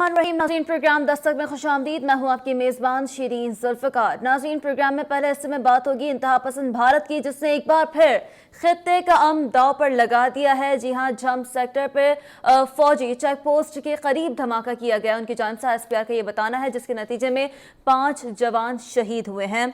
बिस्मिल्लाहिर्रहमानिर्रहीम। नाज़रीन, प्रोग्राम दस्तक में खुशामदीद। मैं हूँ आपकी मेज़बान शिरीन जुल्फ़िकार। नाज़रीन, प्रोग्राम में पहले हिस्से में बात होगी इंतहा पसंद भारत की, जिसने एक बार फिर खित्ते का अमन दांव पर लगा दिया है। जी हाँ, झम्प सेक्टर पर फौजी चेक पोस्ट के करीब धमाका किया गया। उनकी जानिब से SPR का ये बताना है, जिसके नतीजे में 5 जवान शहीद हुए हैं।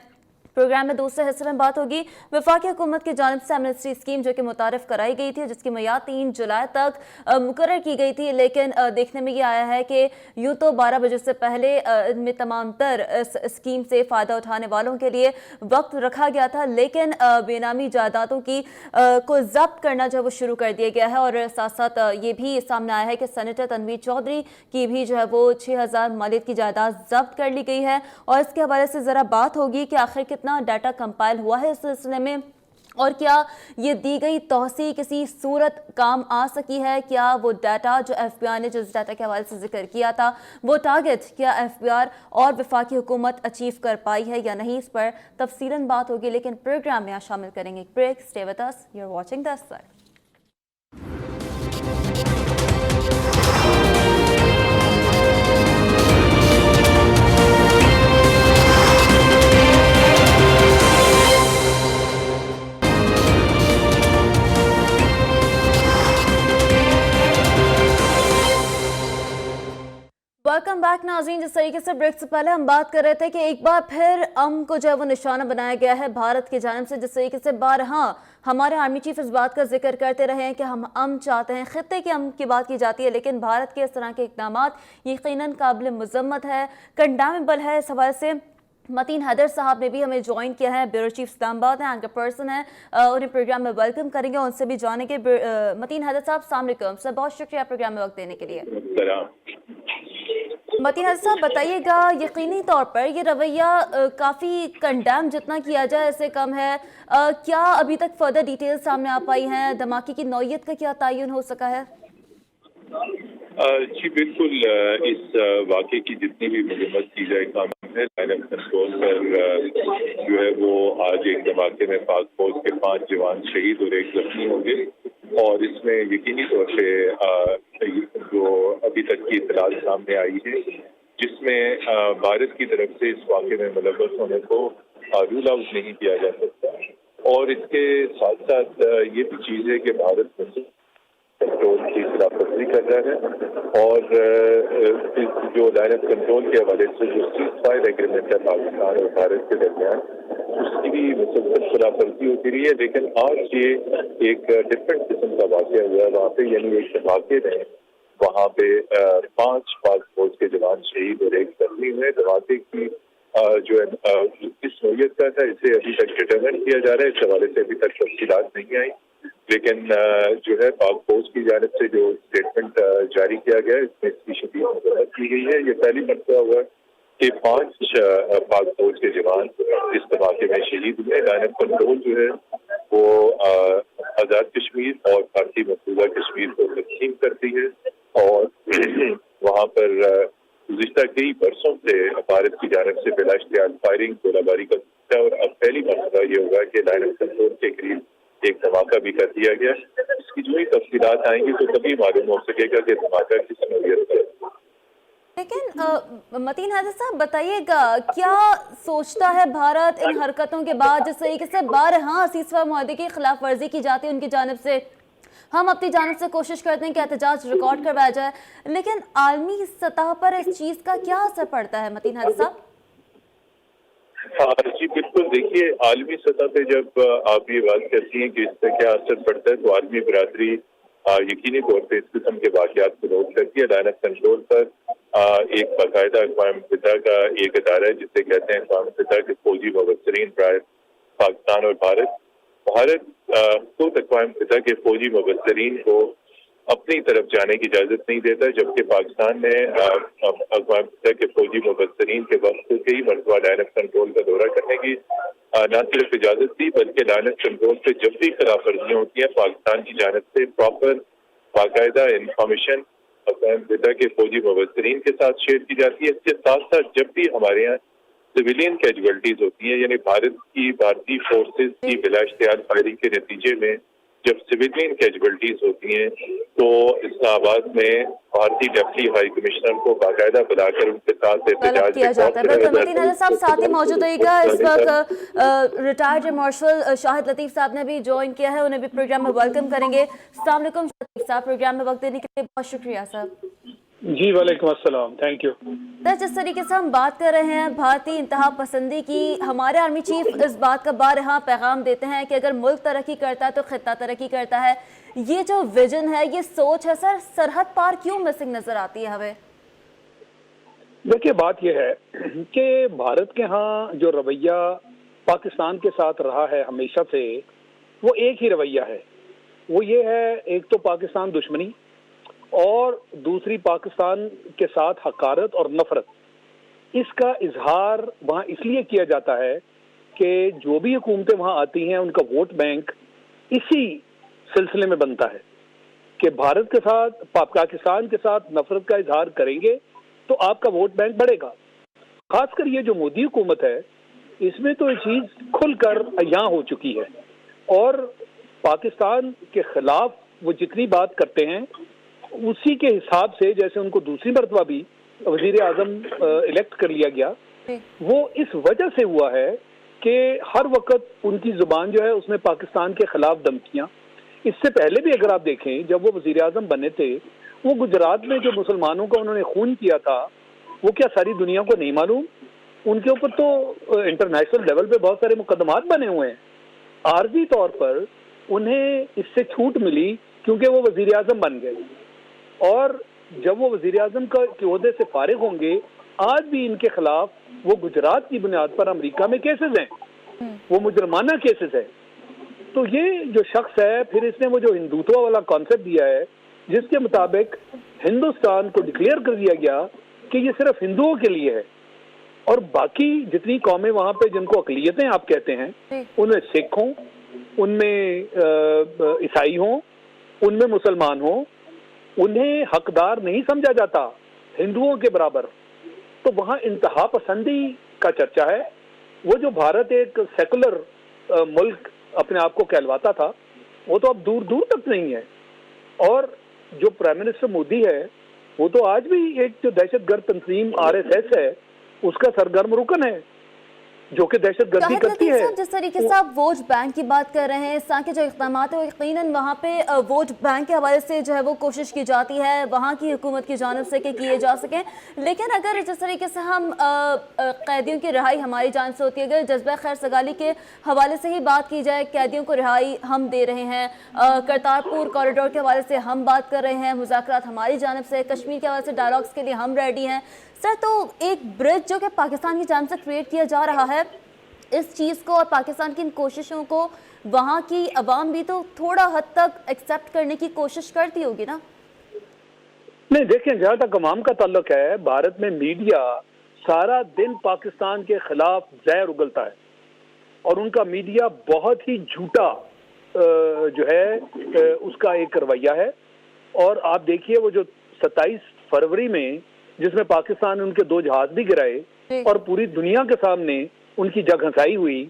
प्रोग्राम में दूसरे हिस्से में बात होगी वफाकी हुकूमत की जानिब से एमनेस्टी स्कीम जो कि मुतारिफ कराई गई थी, जिसकी मियाद 3 जुलाई तक मुकर्रर की गई थी, लेकिन देखने में ये आया है कि यूँ तो 12 बजे से पहले में तमाम तर स्कीम से फ़ायदा उठाने वालों के लिए वक्त रखा गया था, लेकिन बेनामी जायदादों की को जब्त करना जो है वो शुरू कर दिया गया है। और साथ साथ ये भी सामने आया है कि सेनेटर तनवीर चौधरी की भी जो है वो 6000 मालियत की जायदाद जब्त कर ली गई है। और इसके हवाले से ज़रा बात होगी कि आखिर कितना डाटा कंपाइल हुआ है इस सिलसिले में, और क्या ये दी गई तौसीह किसी सूरत काम आ सकी है। क्या वो डाटा जो FBI ने जिस डाटा के हवाले से जिक्र किया था, वो टारगेट क्या FBR और वफाकी हुकूमत अचीव कर पाई है या नहीं, इस पर तफसीलन बात होगी। लेकिन प्रोग्राम में शामिल करेंगे एक break. Stay with us, you are watching the Dastak. Welcome back नाज़रीन। जिस तरीके से ब्रेक से पहले हम बात कर रहे थे कि एक बार फिर अमन को जो है वो निशाना बनाया गया है भारत की जानिब से, जिस तरीके से बारहा हमारे आर्मी चीफ इस बात का जिक्र करते रहे हैं कि हम अमन चाहते हैं, खित्ते के अमन की बात की जाती है, लेकिन भारत के इस तरह के इक़दाम यकीनन काबिल मज़म्मत है, कंडेमेबल है। इस हवाले से मतीन हैदर साहब ने भी हमें ज्वाइन किया है, ब्यूरो चीफ इस्लामाबाद है, एंकर पर्सन है, उन्हें प्रोग्राम में वेलकम करेंगे, उनसे भी जानेंगे। मतीन हैदर साहब, अस्सलाम वालेकुम सर, बहुत शुक्रिया प्रोग्राम में वक्त देने के लिए। मतीन हैदर साहब, बताइएगा, यकीनी तौर पर ये रवैया काफ़ी कंडेम जितना किया जाए इससे कम है। क्या अभी तक फर्दर डिटेल्स सामने आ पाई हैं? धमाके की नौयत का क्या तयन हो सका है? जी बिल्कुल, इस वाक़े की जितनी भी मजम्मत की जाए काम है, लाइन ऑफ कंट्रोल पर जो है वो आज एक धमाके में पाक फौज के 5 जवान शहीद और 1 जख्मी हो गए। और इसमें यकीनी तौर से जो अभी तक की इतलात सामने आई है, जिसमें भारत की तरफ से इस वाक़े में मुलव्वस होने को रूल आउट नहीं किया जा सकता। और इसके साथ साथ ये भी चीज़ है कि भारत कंट्रोल की खिलाफवर्जी कर रहा है, और जो लाइन ऑफ कंट्रोल के हवाले से जो सीज़फायर एग्रीमेंट है पाकिस्तान और भारत के दरमियान, उसकी भी मुसलसल खिलाफवर्जी होती रही है। लेकिन आज ये एक डिफरेंट किस्म का वाक़या हुआ है वहाँ पे, यानी एक धमाके में वहाँ पे 5 पाक फौज के जवान शहीद और 1 जख्मी हुए। धमाके की जो है किस नौयत का था, इसे अभी तक डिटरमिन किया जा रहा है, इस हवाले से अभी तक तफसीलात नहीं आई। लेकिन जो है पाक फौज की जानिब से जो स्टेटमेंट जारी किया गया है, इसमें इसकी शदीद मज़म्मत की गई है। ये पहली मरतबा हुआ कि 5 पाक फौज के जवान इस धमाके में शहीद हुए। लाइन ऑफ कंट्रोल जो है वो आज़ाद कश्मीर और भारतीय मकबूजा कश्मीर को तकसीम करती है, और वहाँ पर गुज़िश्ता कई बरसों से भारत की जानिब से बिला इख्तियार फायरिंग गोलाबारी का है। और अब पहली मरतबा ये होगा कि लाइन ऑफ कंट्रोल के करीब एक धमाका भी कर दिया गया। इसकी जो ही तफसीलात आएंगी तो तभी मालूम हो सकेगा कि धमाका किस नौयत का है। लेकिन मतीन हैदर साहब, बताइएगा, क्या सोचता है भारत इन हरकतों के बाद, जिस तरीके से बारहा सीज़फायर मुआहदे की खिलाफ वर्जी की जाती है उनकी जानिब से? हम अपनी जानिब से कोशिश करते हैं कि एहतजाज रिकॉर्ड करवाया जाए, लेकिन आलमी सतह पर इस चीज़ का क्या असर पड़ता है मतीन हैदर साहब? जी बिल्कुल, देखिए, आलमी सतह पे जब आप ये बात करती हैं कि इससे क्या असर पड़ता है, तो आलमी बरादरी यकीनी तौर पर इस किस्म के वाक़यात को नोट करती है। लाइन ऑफ कंट्रोल पर एक बाकायदा अक़वाम मुत्तहिदा का एक अदारा है जिसे कहते हैं अक़वाम मुत्तहिदा के फौजी मुबस्सिरीन प्राय पाकिस्तान और भारत खुद अक़वाम मुत्तहिदा के फौजी मुबस्सिरीन को अपनी तरफ जाने की इजाज़त नहीं देता, जबकि पाकिस्तान ने अक़वाम मुत्तहिदा के फौजी मुबस्सिरीन के वक्त कई मरतबा लाइन ऑफ कंट्रोल का दौरा करने की न सिर्फ इजाज़त दी, बल्कि लाइन ऑफ कंट्रोल से जब भी खिलाफ वर्जियाँ होती हैं पाकिस्तान की जानिब से प्रॉपर बाकायदा इंफॉर्मेशन अक़वाम मुत्तहिदा के फौजी मुबस्सिरीन के साथ शेयर की जाती है। इसके साथ साथ जब भी हमारे यहाँ सिविलियन कैजुअल्टीज होती हैं, यानी भारतीय फोर्सेज की बिला इख्तियार फायरिंग के नतीजे में जब सिविलियन कैजुअल्टीज होती हैं तो इस्लामाबाद में भारतीय डेप्टी हाई कमिश्नर को बाकायदा बुलाकर उनके साथ तलब किया जाता है। बिल्कुल मतीन हजरत साहब साथ ही मौजूद रहिएगा। इस वक्त रिटायर्ड मार्शल शाहिद लतीफ साहब ने भी ज्वाइन किया है, उन्हें भी प्रोग्राम में वेलकम करेंगे। अस्सलाम वालेकुम लतीफ साहब, प्रोग्राम में वक्त देने के लिए बहुत शुक्रिया सर। जी वालेकुम अस्सलाम, थैंक यू। जिस तरीके से हम बात कर रहे हैं भारतीय इंतहा पसंदी की, हमारे आर्मी चीफ इस बात का बारहा पैगाम देते हैं कि अगर मुल्क तरक्की करता है तो खित्ता तरक्की करता है। ये जो विजन है, ये सोच है सर, सरहद पार क्यों मिसिंग नजर आती है हमें? देखिए बात यह है कि भारत के यहाँ जो रवैया पाकिस्तान के साथ रहा है हमेशा से, वो एक ही रवैया है। वो ये है, एक तो पाकिस्तान दुश्मनी और दूसरी पाकिस्तान के साथ हकारत और नफरत। इसका इजहार वहाँ इसलिए किया जाता है कि जो भी हुकूमतें वहाँ आती हैं उनका वोट बैंक इसी सिलसिले में बनता है कि भारत के साथ, पाकिस्तान के साथ नफरत का इजहार करेंगे तो आपका वोट बैंक बढ़ेगा। खासकर ये जो मोदी हुकूमत है, इसमें तो ये चीज खुलकर यहाँ हो चुकी है और पाकिस्तान के खिलाफ वो जितनी बात करते हैं उसी के हिसाब से, जैसे उनको दूसरी मरतबा भी वजीर आजम इलेक्ट कर लिया गया, वो इस वजह से हुआ है कि हर वक्त उनकी जुबान जो है उसमें पाकिस्तान के खिलाफ धमकियां। इससे पहले भी अगर आप देखें, जब वो वजीर आजम बने थे, वो गुजरात में जो मुसलमानों का उन्होंने खून किया था, वो क्या सारी दुनिया को नहीं मालूम? उनके ऊपर तो इंटरनेशनल लेवल पे बहुत सारे मुकदमात बने हुए हैं। आर्जी तौर पर उन्हें इससे छूट मिली क्योंकि वो वजीर आजम बन गए, और जब वो वजीर आजम के ओहदे से फारिग होंगे, आज भी इनके खिलाफ वो गुजरात की बुनियाद पर अमेरिका में केसेस हैं, वो मुजरमाना केसेस है। तो ये जो शख्स है, फिर इसने वो जो हिंदुत्व वाला कॉन्सेप्ट दिया है जिसके मुताबिक हिंदुस्तान को डिक्लेयर कर दिया गया कि ये सिर्फ हिंदुओं के लिए है और बाकी जितनी कौमें वहां पे जिनको अकलियतें आप कहते हैं, उनमें सिख हों, उनमें ईसाई हों, उनमें मुसलमान हों, उन्हें हकदार नहीं समझा जाता हिंदुओं के बराबर। तो वहां इंतहा पसंदी का चर्चा है। वो जो भारत एक सेकुलर मुल्क अपने आप को कहलवाता था, वो तो अब दूर दूर तक नहीं है। और जो प्राइम मिनिस्टर मोदी है, वो तो आज भी एक जो दहशतगर्द तंजीम आरएसएस है उसका सरगर्म रुकन है, जो कि दहशतगर्दी करती है। जिस तरीके से आप वोट बैंक की बात कर रहे हैं, इस तरह के जो इक़दाम है वो यकीनन वहाँ पे वोट बैंक के हवाले से जो है वो कोशिश की जाती है वहाँ की हुकूमत की जानिब से कि किए जा सकें। लेकिन अगर जिस तरीके से हम कैदियों की रिहाई हमारी जानिब से होती है, अगर जज्बा खैर सगाली के हवाले से ही बात की जाए, कैदियों को रिहाई हम दे रहे हैं, करतारपुर कॉरिडोर के हवाले से हम बात कर रहे हैं, मुज़ाकरात हमारी जानिब से, कश्मीर के हवाले से डायलॉग्स के लिए हम रेडी हैं सर। तो एक ब्रिज जो कि पाकिस्तान की जानिब से क्रिएट किया जा रहा है, इस चीज़ को और पाकिस्तान की इन कोशिशों को वहाँ की अवाम भी तो थोड़ा हद तक एक्सेप्ट करने की कोशिश करती होगी ना? नहीं, देखें, जहाँ तक अवाम का ताल्लुक है, भारत में मीडिया सारा दिन पाकिस्तान के खिलाफ जहर उगलता है और उनका मीडिया बहुत ही झूठा जो है उसका एक रवैया है। और आप देखिए वो जो 27 फरवरी में जिसमें पाकिस्तान ने उनके 2 जहाज भी गिराए और पूरी दुनिया के सामने उनकी जगहसाई हुई,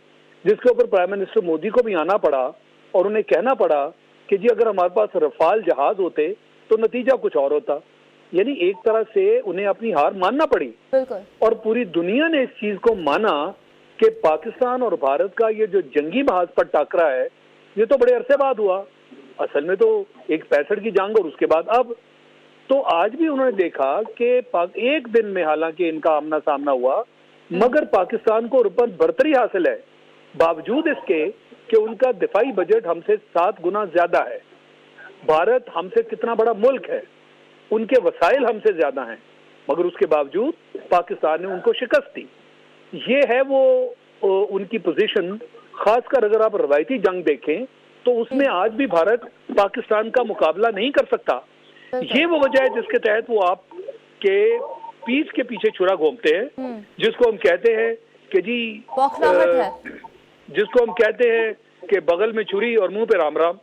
जिसके ऊपर प्राइम मिनिस्टर मोदी को भी आना पड़ा और उन्हें कहना पड़ा कि जी अगर हमारे पास रफाल जहाज होते तो नतीजा कुछ और होता। यानी एक तरह से उन्हें अपनी हार मानना पड़ी और पूरी दुनिया ने इस चीज को माना कि पाकिस्तान और भारत का ये जो जंगी महाज पर टाकरा है, ये तो बड़े अरसे बाद हुआ। असल में तो एक 65 की जंग और उसके बाद अब तो आज भी उन्होंने देखा कि एक दिन में हालांकि इनका आमना सामना हुआ, मगर पाकिस्तान को रुपन बरतरी हासिल है, बावजूद इसके कि उनका दिफाई बजट हमसे 7 गुना ज्यादा है। भारत हमसे कितना बड़ा मुल्क है, उनके वसाइल हमसे ज्यादा हैं, मगर उसके बावजूद पाकिस्तान ने उनको शिकस्त दी। ये है वो उनकी पोजीशन। खासकर अगर आप रवायती जंग देखें तो उसमें आज भी भारत पाकिस्तान का मुकाबला नहीं कर सकता। ये वो वजह है जिसके तहत वो आप के पीठ के पीछे छुरा घूमते हैं, जिसको हम कहते हैं कि जी है, जिसको हम कहते हैं कि बगल में छुरी और मुंह पे राम राम,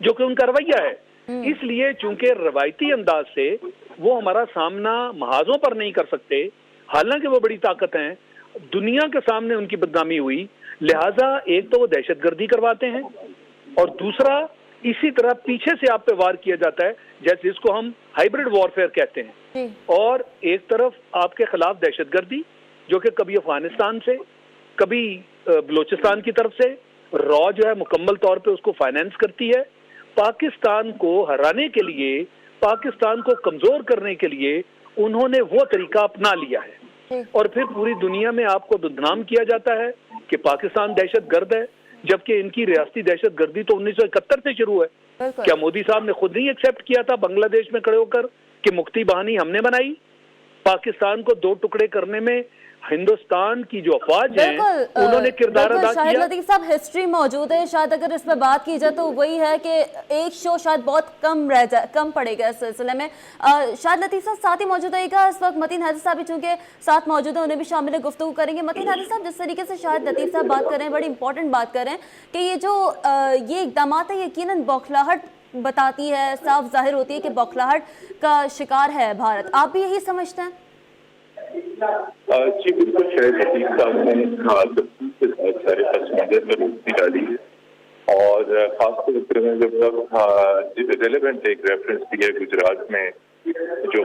जो कि उनका रवैया है। इसलिए चूंकि रवायती अंदाज से वो हमारा सामना महाजों पर नहीं कर सकते, हालांकि वो बड़ी ताकत हैं, दुनिया के सामने उनकी बदनामी हुई, लिहाजा एक तो वो दहशतगर्दी करवाते हैं और दूसरा इसी तरह पीछे से आप पे वार किया जाता है, जैसे इसको हम हाइब्रिड वॉरफेयर कहते हैं। और एक तरफ आपके खिलाफ दहशतगर्दी, जो कि कभी अफगानिस्तान से, कभी बलोचिस्तान की तरफ से, रॉ जो है मुकम्मल तौर पे उसको फाइनेंस करती है। पाकिस्तान को हराने के लिए, पाकिस्तान को कमजोर करने के लिए उन्होंने वो तरीका अपना लिया है और फिर पूरी दुनिया में आपको बदनाम किया जाता है कि पाकिस्तान दहशतगर्द है, जबकि इनकी रियासती दहशतगर्दी तो 1971 से शुरू है। क्या मोदी साहब ने खुद नहीं एक्सेप्ट किया था बांग्लादेश में खड़े होकर कि मुक्ति बहानी हमने बनाई? पाकिस्तान को दो टुकड़े करने में हिंदुस्तान की जो अफवाज हैं उन्होंने किरदार अदा किया। शाहिद लतीफ साहब, हिस्ट्री मौजूद है, शायद अगर इसमें बात की जाए तो वही है कि एक शो शायद बहुत कम पड़ेगा इस सिलसिले में। शाहिद लतीफ साहब साथ ही मौजूद रहेगा इस वक्त। मतीन हैदर साहब भी चूंकि साथ मौजूद है, उन्हें भी शामिल गुफ्तगू करेंगे। मतीन हैदर साहब, जिस तरीके से शाहिद लतीफ साहब बात कर रहे हैं, बड़ी इंपॉर्टेंट बात कर रहे हैं कि ये जो ये इकदाम है यकीनन बौखलाहट बताती है, साफ जाहिर होती है कि बौखलाहट का शिकार है भारत। आप भी यही समझते हैं? जी बिल्कुल, शायद लतीफ साहब ने बहुत सारे पसमानदे में रोशनी डाली है और खासतौर पर जब रेलेवेंट एक रेफरेंस दिया गुजरात में जो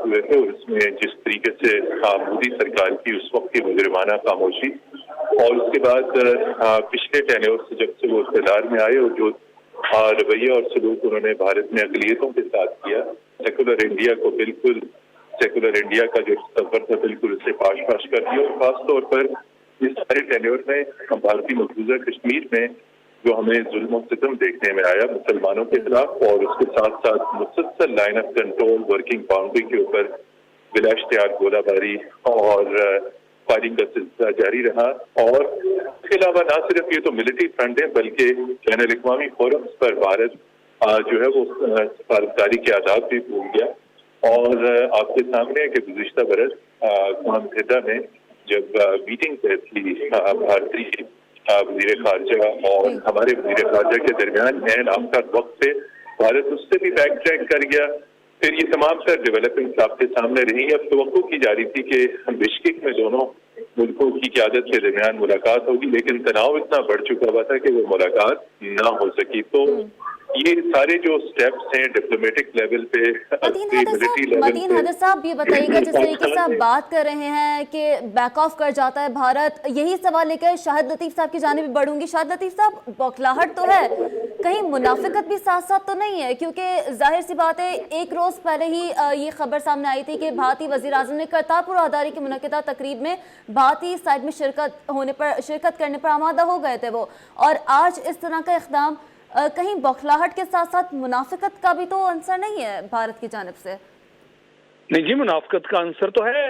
हुए थे, उसमें जिस तरीके से मोदी सरकार की उस वक्त की मुजरिमाना खामोशी और उसके बाद पिछले टेन्योर से जब से वो इक़्तिदार में आए और जो रवैया और सलूक उन्होंने भारत में अक़लियतों के साथ किया, सेकुलर इंडिया को बिल्कुल, सेकुलर इंडिया का जो सफर था बिल्कुल उससे पाश कर दिया। और खासतौर पर इस सारे टेन्योर में भारतीय मकबूजा कश्मीर में जो हमें जुल्म और सितम देखने में आया मुसलमानों के खिलाफ, और उसके साथ साथ मुसलसल line of control working boundary के ऊपर बिलाश्तियार गोलाबारी और फायरिंग का सिलसिला जारी रहा। और इसके अलावा न सिर्फ ये तो मिलिट्री फ्रंट है, बल्कि बैनुल अक़वामी फोरम्स पर भारत जो है वो सफारतकारी के आदाब भी भूल गया। और आपके सामने है कि गुज़िश्ता बरस अक़वाम मुत्तहिदा में जब मीटिंग थी भारतीय वज़ीर ख़ारजा और हमारे वज़ीर ख़ारजा के दरमियान एन आखिर वक्त से भारत उससे भी बैक ट्रैक कर गया। फिर ये तमाम सर डेवलपमेंट आपके सामने रही। अब तवक्को की जा रही थी कि बिश्केक में दोनों मुल्कों की क़यादत के दरमियान मुलाकात होगी, लेकिन तनाव इतना बढ़ चुका हुआ था कि वो मुलाकात ना हो सकी। तो ये सारे जो स्टेप्स हैं डिप्लोमेटिक लेवल पे, मतीन हैदर साहब ये बताइएगा, जिस तरीके से आप बात कर रहे हैं कि बैक ऑफ कर जाता है भारत, यही सवाल लेकर शाहिद लतीफ साहब की जानिब भी बढ़ूंगी। शाहिद लतीफ साहब, बौखलाहट तो है, कहीं मुनाफिकत भी साथ साथ तो नहीं है? क्योंकि जाहिर सी बात है, एक रोज पहले ही ये खबर सामने आई थी कि भारतीय वजीर आजम ने करतारपुर राहदारी की मुनक़िदा तकरीब में भारतीय साइड में शिरकत करने पर आमादा हो गए थे वो, और आज इस तरह का इक़दाम, कहीं बौखलाहट के साथ साथ मुनाफिकत का भी तो आंसर नहीं है भारत की जानिब से? नहीं जी, मुनाफिकत का आंसर तो है,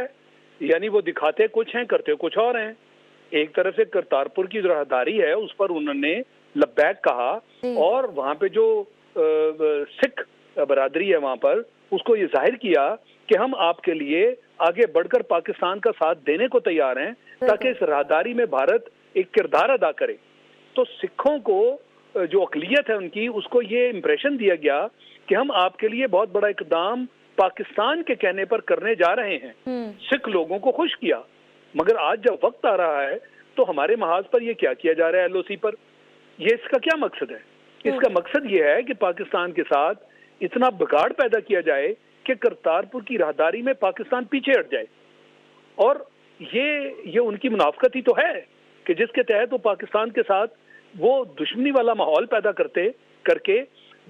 यानी वो दिखाते कुछ हैं करते कुछ और हैं। एक तरफ से करतारपुर की जो राहदारी है उस पर उन्होंने लब्बैक कहा और वहां पे जो सिख बरादरी है वहां पर उसको ये जाहिर किया कि हम आपके लिए आगे बढ़कर पाकिस्तान का साथ देने को तैयार हैं ताकि इस राहदारी में भारत एक किरदार अदा करे। तो सिखों को जो अक़लियत है उनकी, उसको ये इम्प्रेशन दिया गया कि हम आपके लिए बहुत बड़ा इक़दाम पाकिस्तान के कहने पर करने जा रहे हैं। सिख लोगों को खुश किया, मगर आज जब वक्त आ रहा है तो हमारे महाज पर ये क्या किया जा रहा है, LOC पर, ये इसका क्या मकसद है? इसका मकसद ये है कि पाकिस्तान के साथ इतना बिगाड़ पैदा किया जाए कि करतारपुर की राहदारी में पाकिस्तान पीछे हट जाए। और ये उनकी मुनाफिकत ही तो है कि जिसके तहत वो पाकिस्तान के साथ वो दुश्मनी वाला माहौल पैदा करके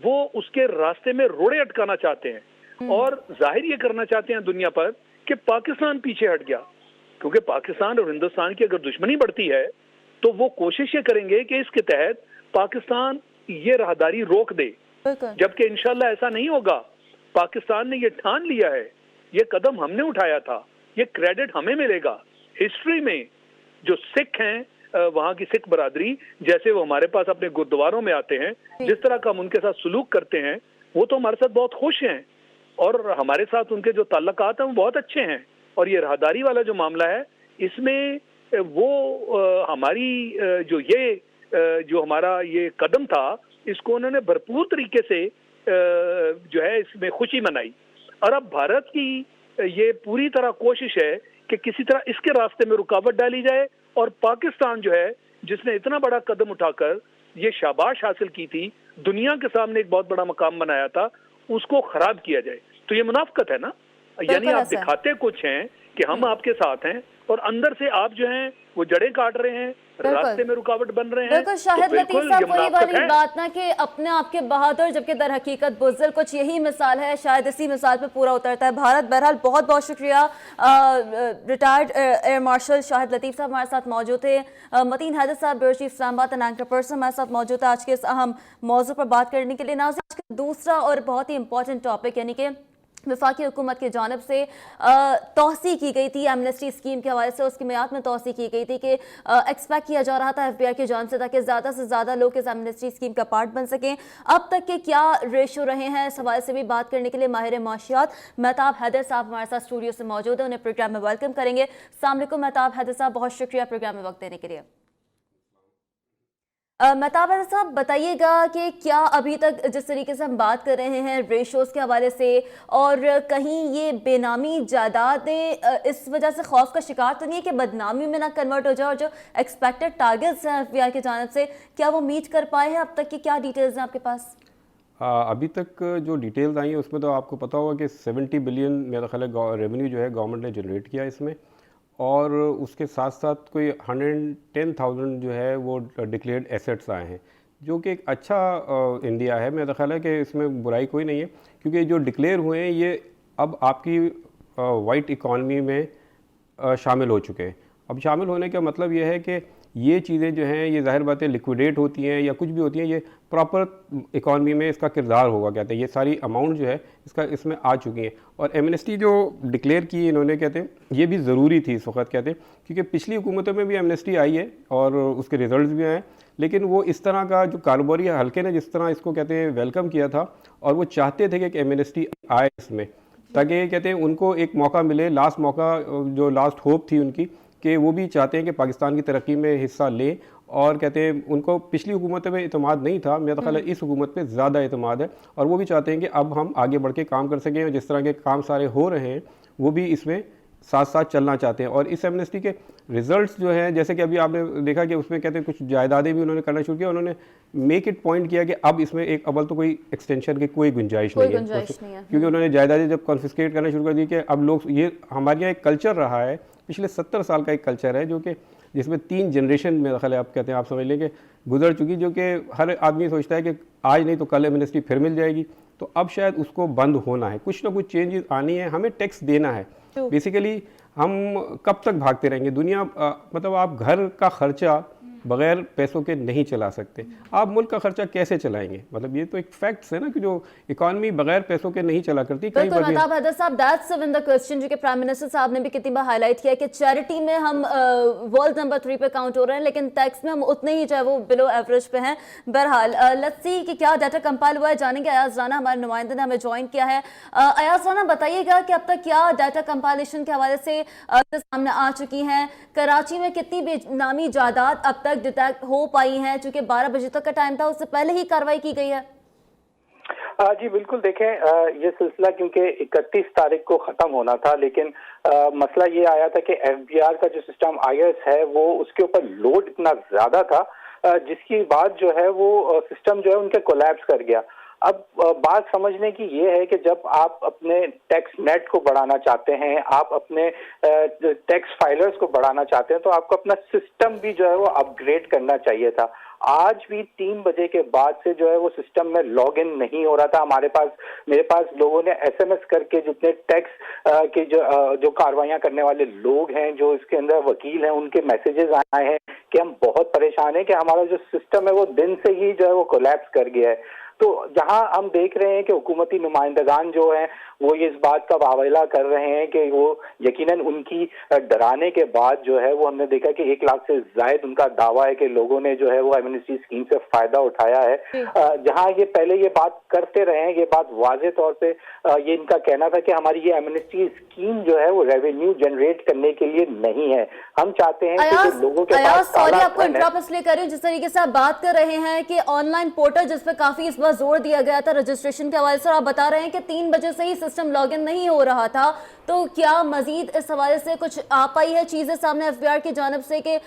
वो उसके रास्ते में रोड़े अटकाना चाहते हैं और जाहिर ये करना चाहते हैं दुनिया पर कि पाकिस्तान पीछे हट गया। क्योंकि पाकिस्तान और हिंदुस्तान की अगर दुश्मनी बढ़ती है तो वो कोशिश ये करेंगे कि इसके तहत पाकिस्तान ये राहदारी रोक दे, जबकि इंशाल्लाह ऐसा नहीं होगा। पाकिस्तान ने ये ठान लिया है, ये कदम हमने उठाया था, ये क्रेडिट हमें मिलेगा। हिस्ट्री में जो सिख हैं, वहाँ की सिख बरादरी, जैसे वो हमारे पास अपने गुरुद्वारों में आते हैं, जिस तरह का हम उनके साथ सलूक करते हैं, वो तो हमारे साथ बहुत खुश हैं और हमारे साथ उनके जो ताल्लुकात हैं वो बहुत अच्छे हैं। और ये राहदारी वाला जो मामला है, इसमें वो हमारी जो हमारा ये कदम था, इसको उन्होंने भरपूर तरीके से जो है इसमें खुशी मनाई। और अब भारत की ये पूरी तरह कोशिश है कि किसी तरह इसके रास्ते में रुकावट डाली जाए और पाकिस्तान जो है, जिसने इतना बड़ा कदम उठाकर ये शाबाश हासिल की थी, दुनिया के सामने एक बहुत बड़ा मकाम बनाया था, उसको खराब किया जाए, तो ये मुनाफिकत है ना। यानी आप दिखाते कुछ हैं कि हम आपके साथ हैं और अंदर से आप जो हैं वो जड़ें काट रहे हैं, रास्ते में रुकावट बन रहे हैं। बिल्कुल शाहिद लतीफ साहब, वही वाली बात ना कि अपने आप के बहादुर जबकि दर हकीकत बुज़दिल, कुछ यही मिसाल है, शायद इसी मिसाल पे पूरा उतरता है भारत। बहरहाल बहुत बहुत शुक्रिया। Retired air marshal Shahid Latif साहब हमारे साथ मौजूद थे। मतीन हैदर साहब bureau chief Islamabad and anchor person हमारे साथ मौजूद है आज के इस अहम मौजू पर बात करने के लिए। नाज़रीन, आज का दूसरा और बहुत ही इंपॉर्टेंट टॉपिक यानी कि वफाकी हुकूमत की जानिब से तौसी की गई थी एमनेस्टी स्कीम के हवाले से, उसकी मियाद में तौसी की गई थी कि एक्सपेक्ट किया जा रहा था FBI की जानिब से ताकि ज़्यादा से ज़्यादा लोग इस एमनेस्टी स्कीम का पार्ट बन सकें। अब तक के क्या रेशो रहे हैं, इस हवाले से भी बात करने के लिए माहिर माशियात महताब हैदर साहब हमारे साथ स्टूडियो से मौजूद है, उन्हें प्रोग्राम में वेलकम करेंगे। अस्सलाम वालेकुम महताब हैदर साहब, बहुत शुक्रिया प्रोग्राम में वक्त देने के लिए। महताब हैदर साहब, बताइएगा कि क्या अभी तक जिस तरीके से हम बात कर रहे हैं रेशोज़ के हवाले से, और कहीं ये बेनामी जायदादें इस वजह से खौफ का शिकार तो नहीं है कि बदनामी में ना कन्वर्ट हो जाए, और जो एक्सपेक्टेड टारगेट्स हैं FBI की जानिब से क्या वो मीट कर पाए हैं? अब तक की क्या डिटेल्स हैं आपके पास? अभी तक जो डिटेल्स आई हैं उसमें तो आपको पता होगा कि 70 बिलियन मेरा ख्याल है रेवेन्यू जो है गवर्नमेंट ने जनरेट किया इसमें, और उसके साथ साथ कोई 110,000 जो है वो डिक्लेयर्ड एसेट्स आए हैं, जो कि एक अच्छा इंडिया है। मेरा ख्याल है कि इसमें बुराई कोई नहीं है, क्योंकि जो डिक्लेयर हुए हैं ये अब आपकी वाइट इकॉनमी में शामिल हो चुके हैं। अब शामिल होने का मतलब ये है कि ये चीज़ें जो हैं ये ज़ाहिर बातें लिक्विडेट होती हैं या कुछ भी होती हैं, ये प्रॉपर इकॉनमी में इसका किरदार होगा, कहते हैं ये सारी अमाउंट जो है इसका इसमें आ चुकी हैं। और एमनेस्टी जो डिक्लेयर की इन्होंने, कहते हैं ये भी ज़रूरी थी इस वक्त, कहते हैं क्योंकि पिछली हुकूमतों में भी एमनेस्टी आई है और उसके रिजल्ट भी आए, लेकिन वो इस तरह का जो कारोबारी हल्के ने जिस तरह इसको कहते हैं वेलकम किया था, और वो चाहते थे कि एमनेस्टी आए इसमें, ताकि कहते हैं उनको एक मौका मिले, लास्ट मौका जो लास्ट होप थी उनकी, कि वो भी चाहते हैं कि पाकिस्तान की तरक्की में हिस्सा लें। और कहते हैं उनको पिछली हुकूमत में इतमाद नहीं था, मेरा ख्याल है इस हुकूमत पे ज़्यादा इतमाद है, और वो भी चाहते हैं कि अब हम आगे बढ़ के काम कर सकें, और जिस तरह के काम सारे हो रहे हैं वो भी इसमें साथ साथ चलना चाहते हैं। और इस एमनेस्टी के रिजल्ट्स जो हैं, जैसे कि अभी आपने देखा कि उसमें कहते हैं कुछ जायदादें भी उन्होंने करना शुरू किया, उन्होंने मेक इट पॉइंट किया कि अब इसमें एक अव्वल तो कोई एक्सटेंशन की कोई गुंजाइश नहीं है, क्योंकि उन्होंने जायदादें जब कॉन्फिस्केट करना शुरू कर दी कि अब लोग, ये हमारे यहाँ एक कल्चर रहा है पिछले 70 साल का एक कल्चर है, जो कि जिसमें 3 जनरेशन मेरा ख्याल है आप कहते हैं, आप समझ लें कि गुजर चुकी, जो कि हर आदमी सोचता है कि आज नहीं तो कल एमनेस्टी फिर मिल जाएगी। तो अब शायद उसको बंद होना है, कुछ ना कुछ चेंजेस आनी है, हमें टैक्स देना है। बेसिकली हम कब तक भागते रहेंगे? दुनिया मतलब आप घर का खर्चा बगैर पैसों के नहीं चला सकते, आप मुल्क का खर्चा कैसे चलाएंगे? मतलब ये तो एक फैक्ट्स है ना कि जो इकॉनमी बगैर पैसों के नहीं चला करती। बिल्कुल महताब हैदर साहब, दैट्स इन द क्वेश्चन जो कि प्राइम मिनिस्टर साहब ने भी कितनी बार हाईलाइट किया कि चैरिटी में हम वर्ल्ड नंबर 3 पे काउंट हो रहे हैं, लेकिन टैक्स में हम उतने ही जो है वो बिलो एवरेज पे हैं। बहरहाल लेट्स सी कि क्या डाटा कंपाइल हुआ है, जानेंगे। अयाज राना हमारे नुमाइंदे ने हमें ज्वाइन किया है। अयाज राना, बताइएगा कि अब तक क्या डाटा कंपाइलेशन के हवाले से सामने आ चुकी हैं? कराची में कितनी बेनामी जायदाद अब तक डिटेक्ट हो पाई हैं? चूंकि 12 बजे तक का टाइम था, उससे पहले ही कार्रवाई की गई है। जी बिल्कुल, देखें ये सिलसिला क्योंकि 31 तारीख को खत्म होना था, लेकिन मसला ये आया था कि FBR का जो सिस्टम IS है वो उसके ऊपर लोड इतना ज्यादा था, जिसकी बाद जो है वो सिस्टम जो है उनके कोलैप्स कर गया। अब बात समझने की ये है कि जब आप अपने टैक्स नेट को बढ़ाना चाहते हैं, आप अपने टैक्स फाइलर्स को बढ़ाना चाहते हैं, तो आपको अपना सिस्टम भी जो है वो अपग्रेड करना चाहिए था। आज भी 3 बजे के बाद से जो है वो सिस्टम में लॉग इन नहीं हो रहा था। मेरे पास लोगों ने SMS करके, जितने टैक्स के जो कार्रवाइयां करने वाले लोग हैं, जो इसके अंदर वकील हैं, उनके मैसेजेस आए हैं कि हम बहुत परेशान हैं कि हमारा जो सिस्टम है वो दिन से ही जो है वो कोलैप्स कर गया है। तो जहां हम देख रहे हैं कि हुकूमती नुमाइंदगान जो हैं वो इस बात का वावेला कर रहे हैं कि वो यकीनन उनकी डराने के बाद जो है वो हमने देखा कि 1 लाख से जायद उनका दावा है कि लोगों ने जो है वो एमनेस्टी स्कीम से फायदा उठाया है। जहां ये पहले ये बात करते रहे हैं, ये बात वाज़ेह तौर पे ये इनका कहना था कि हमारी ये एमनेस्टी स्कीम जो है वो रेवेन्यू जनरेट करने के लिए नहीं है। हम चाहते हैं कि लोगों के पास, सॉरी आपको इंटरप्ट इसलिए कर रही हूं, जिस तरीके से आप बात कर रहे हैं कि ऑनलाइन पोर्टल जिस पर काफी इस बार जोर दिया गया था रजिस्ट्रेशन के हवाले से, आप बता रहे हैं कि 3 बजे से ही सिस्टम लॉगिन नहीं हो रहा था, तो क्या मजीद इस हवाले से कुछ आ पाई है चीज़ें सामने एफबीआर की जानिब से कि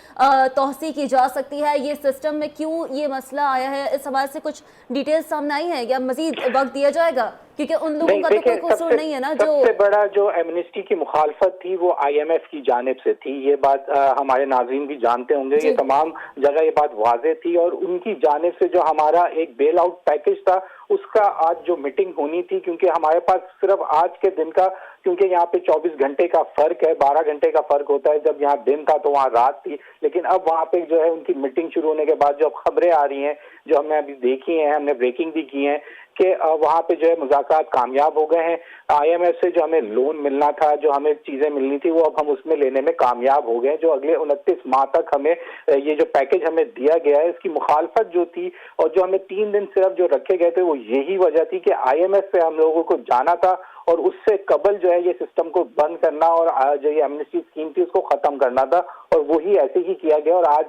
तौसी की जा सकती है, ये सिस्टम में क्यों ये मसला आया है, इस हवाले से कुछ डिटेल्स सामने आई है या मजीद वक्त दिया जाएगा? क्योंकि उन लोगों का तो कोई कसूर नहीं है ना। जो सबसे बड़ा जो एमनेस्टी की मुखालफत थी वो आईएमएफ की जानिब से थी, ये बात हमारे नाज़रीन भी जानते होंगे, ये तमाम जगह ये बात वाज़ेह थी। और उनकी जानिब से जो हमारा एक बेल आउट पैकेज था उसका आज जो मीटिंग होनी थी, क्योंकि हमारे पास सिर्फ आज के दिन का, क्योंकि यहाँ पे 24 घंटे का फर्क है, 12 घंटे का फर्क होता है, जब यहाँ दिन था तो वहाँ रात थी, लेकिन अब वहाँ पे जो है उनकी मीटिंग शुरू होने के बाद जो खबरें आ रही हैं, जो हमने अभी देखी हैं, हमने ब्रेकिंग भी की है कि वहाँ पे जो है मुज़ाकरात कामयाब हो गए हैं। आईएमएफ से जो हमें लोन मिलना था, जो हमें चीजें मिलनी थी, वो अब हम उसमें लेने में कामयाब हो गए। जो अगले 29 माह तक हमें ये जो पैकेज हमें दिया गया है, इसकी मुखालफत जो थी और जो हमें 3 दिन सिर्फ जो रखे गए थे, वो यही वजह थी कि आईएमएफ से हम लोगों को जाना था और उससे कबल जो है ये सिस्टम को बंद करना और जो ये एमनेस्टी स्कीम थी उसको खत्म करना था, और वही ऐसे ही किया गया और आज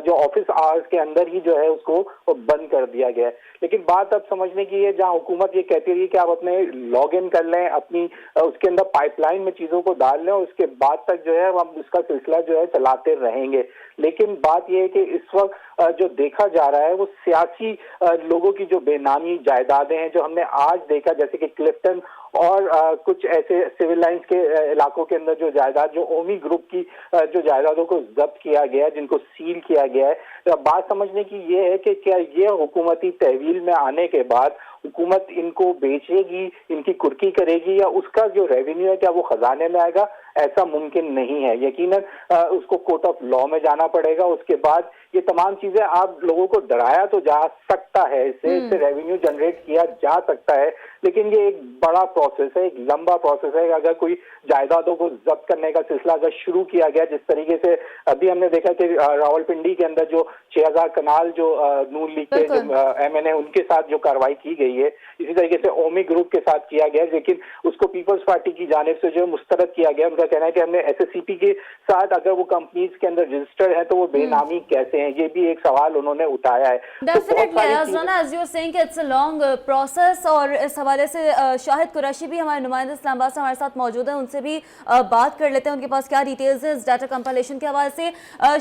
जो ऑफिस आवर्स के अंदर ही जो है उसको बंद कर दिया गया है। लेकिन बात अब समझने की है, जहां हुकूमत ये कहती रही कि आप अपने लॉग इन कर लें, अपनी उसके अंदर पाइपलाइन में चीजों को डाल लें और उसके बाद तक जो है हम इसका सिलसिला जो है चलाते रहेंगे। लेकिन बात यह है कि इस वक्त जो देखा जा रहा है वो सियासी लोगों की जो बेनामी जायदादें हैं, जो हमने आज देखा, जैसे कि क्लिफ्टन और कुछ ऐसे सिविल लाइंस के इलाकों के अंदर जो जायदाद, जो ओमी ग्रुप की जो जायदादों को जब्त किया गया है, जिनको सील किया गया है, तो बात समझने की ये है कि क्या ये हुकूमती तहवील में आने के बाद हुकूमत इनको बेचेगी, इनकी कुर्की करेगी, या उसका जो रेवेन्यू है क्या वो खजाने में आएगा? ऐसा मुमकिन नहीं है। यकीनन उसको कोर्ट ऑफ लॉ में जाना पड़ेगा। उसके बाद ये तमाम चीजें, आप लोगों को डराया तो जा सकता है, इससे रेवेन्यू जनरेट किया जा सकता है, लेकिन ये एक बड़ा प्रोसेस है, एक लंबा प्रोसेस है। अगर कोई जायदादों को जब्त करने का सिलसिला अगर शुरू किया गया, जिस तरीके से अभी हमने देखा कि रावलपिंडी के अंदर जो 6000 कनाल जो नून लीग के जो एमएनए उनके साथ जो कार्रवाई की गई है, इसी तरीके से ओमी ग्रुप के साथ किया गया, लेकिन उसको पीपल्स पार्टी की जानिब से जो मुस्तरद किया गया। उनका कहना है कि हमने एसएससीपी के साथ अगर वो कंपनीज के अंदर रजिस्टर्ड है तो वो बेनामी कैसे हैं, ये भी एक सवाल उन्होंने उठाया है। Definitely as you're saying it's a long process, और इस हवाले से शाहिद कुरैशी भी हमारे नुमाइंदे इस्लामाबाद से हमारे साथ मौजूद हैं, उनसे भी बात कर लेते हैं, उनके पास क्या डिटेल्स है इस डाटा कंपाइलेशन के हवाले से।